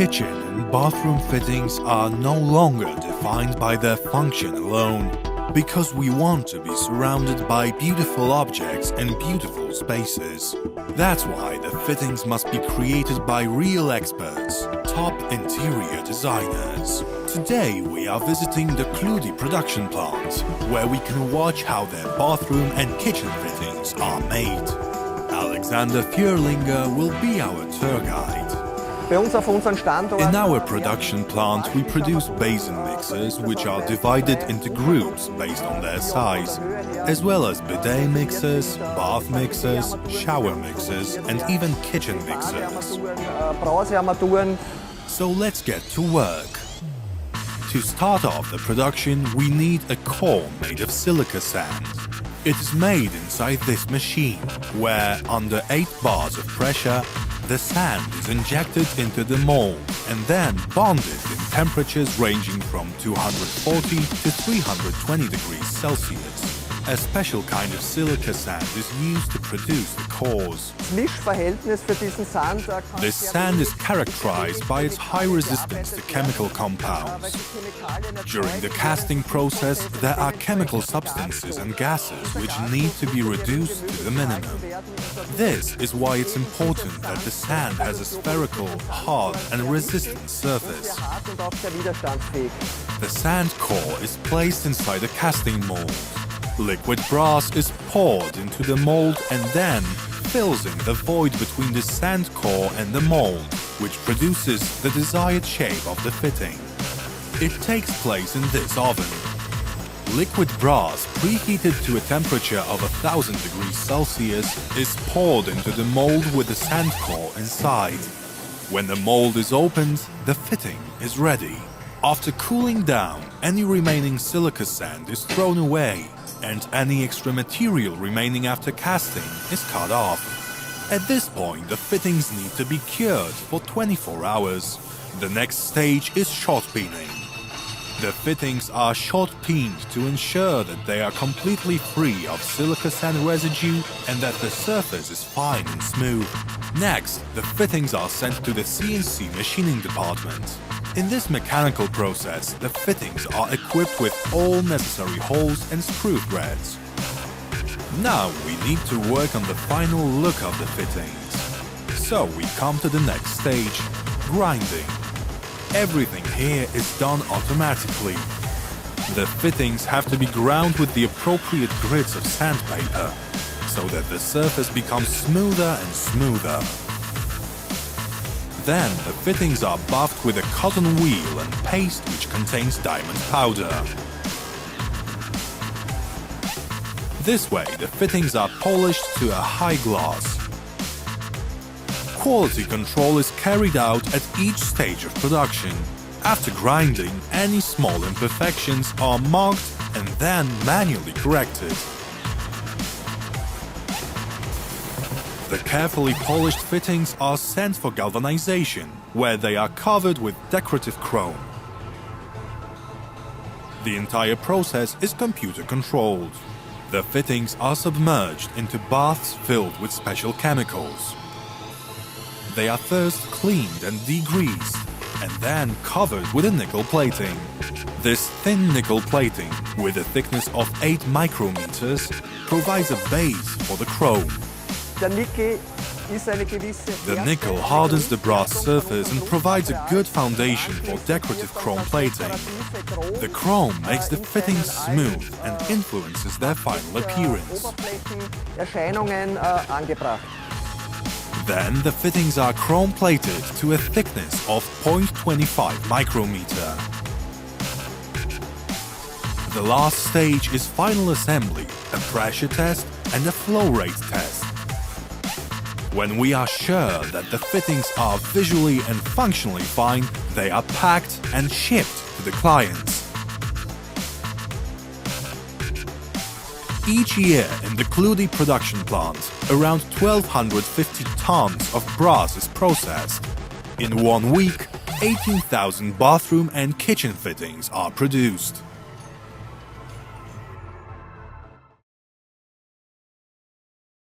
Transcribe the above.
kitchen and bathroom fittings are no longer defined by their function alone, because we want to be surrounded by beautiful objects and beautiful spaces. That's why the fittings must be created by real experts, top interior designers. Today we are visiting the KLUDI production plant, where we can watch how their bathroom and kitchen fittings are made. Alexander Fierlinger will be our tour guide. In our production plant, we produce basin mixers, which are divided into groups based on their size, as well as bidet mixers, bath mixers, shower mixers, and even kitchen mixers. So let's get to work. To start off the production, we need a core made of silica sand. It is made inside this machine, where under 8 bars of pressure, the sand is injected into the mold and then bonded in temperatures ranging from 240 to 320 degrees Celsius. A special kind of silica sand is used to produce the cores. This sand is characterized by its high resistance to chemical compounds. During the casting process, there are chemical substances and gases which need to be reduced to the minimum. This is why it's important that the sand has a spherical, hard and resistant surface. The sand core is placed inside a casting mold. Liquid brass is poured into the mold and then fills in the void between the sand core and the mold, which produces the desired shape of the fitting. It takes place in this oven. Liquid brass, preheated to a temperature of 1000 degrees Celsius, is poured into the mold with the sand core inside. When the mold is opened, the fitting is ready. After cooling down, any remaining silica sand is thrown away, and any extra material remaining after casting is cut off. At this point, the fittings need to be cured for 24 hours. The next stage is shot peening. The fittings are shot peened to ensure that they are completely free of silica sand residue and that the surface is fine and smooth. Next, the fittings are sent to the CNC machining department. In this mechanical process, the fittings are equipped with all necessary holes and screw threads. Now we need to work on the final look of the fittings. So we come to the next stage, grinding. Everything here is done automatically. The fittings have to be ground with the appropriate grits of sandpaper, so that the surface becomes smoother and smoother. Then the fittings are buffed with a cotton wheel and paste which contains diamond powder. This way the fittings are polished to a high gloss. Quality control is carried out at each stage of production. After grinding, any small imperfections are marked and then manually corrected. The carefully polished fittings are sent for galvanization, where they are covered with decorative chrome. The entire process is computer-controlled. The fittings are submerged into baths filled with special chemicals. They are first cleaned and degreased, and then covered with a nickel plating. This thin nickel plating, with a thickness of 8 micrometers, provides a base for the chrome. The nickel hardens the brass surface and provides a good foundation for decorative chrome plating. The chrome makes the fittings smooth and influences their final appearance. Then the fittings are chrome plated to a thickness of 0.25 micrometer. The last stage is final assembly, a pressure test and a flow rate test. When we are sure that the fittings are visually and functionally fine, they are packed and shipped to the clients. Each year in the KLUDI production plant, around 1,250 tons of brass is processed. In 1 week, 18,000 bathroom and kitchen fittings are produced.